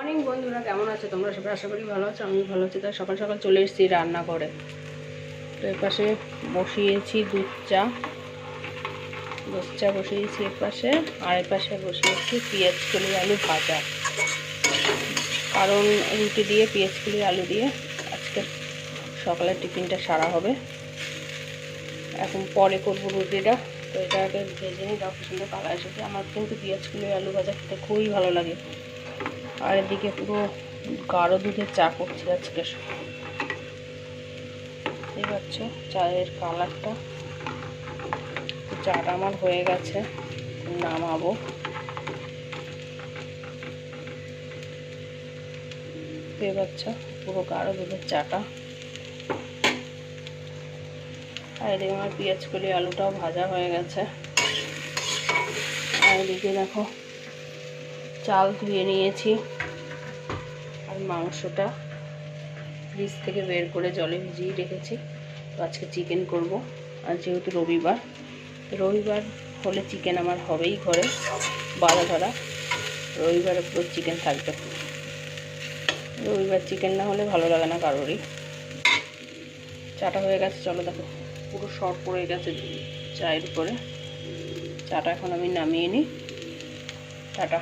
Morning বন্ধুরা, কেমন আছো তোমরা সবাই? আশা করি ভালো আছো, আমি ভালো আছি। তাই সকাল সকাল চলে এসেছি রান্না করে। তো এর পাশে বসিয়েছি দুধ চা বসিয়েছি এর পাশে, আর এর পাশে বসিয়েছি পেঁয়াজ কলি আলু ভাজা। কারণ রুটি দিয়ে পেঁয়াজ কলি আলু দিয়ে আজকে সকালের টিফিনটা সারা হবে। এখন পরে করবো রুটিটা, তো এটা আগে ভেজে নিই। তার সুন্দর কালার এসেছে। আমার কিন্তু পেঁয়াজ কলি আলু ভাজা খেতে খুবই ভালো লাগে। আর এদিকে পুরো গাঢ় দুধের চা করছি আজকে। দেখতে পাচ্ছ চায়ের কালারটা। চাটা আমার হয়ে গেছে, নামাবো। দেখতে পাচ্ছ পুরো গাঢ় দুধের চাটা। আর এদিকে আমার পেঁয়াজ কলি আলুটাও ভাজা হয়ে গেছে। আর এদিকে দেখো চাল ধুয়ে নিয়েছি, আর মাংসটা ফ্রিজ থেকে বের করে জলে ভিজিয়ে রেখেছি। তো আজকে চিকেন করব। আর যেহেতু রবিবার হলে চিকেন আমার হবেই ঘরে, বাঁধা ধরা। রবিবারে পুরো চিকেন থাকবে। রবিবার চিকেন না হলে ভালো লাগে না কারোরই। চাটা হয়ে গেছে, চলো দেখো পুরো সর পড়ে গেছে চায়ের উপরে। চাটা এখন আমি নামিয়ে নিই। টাটা।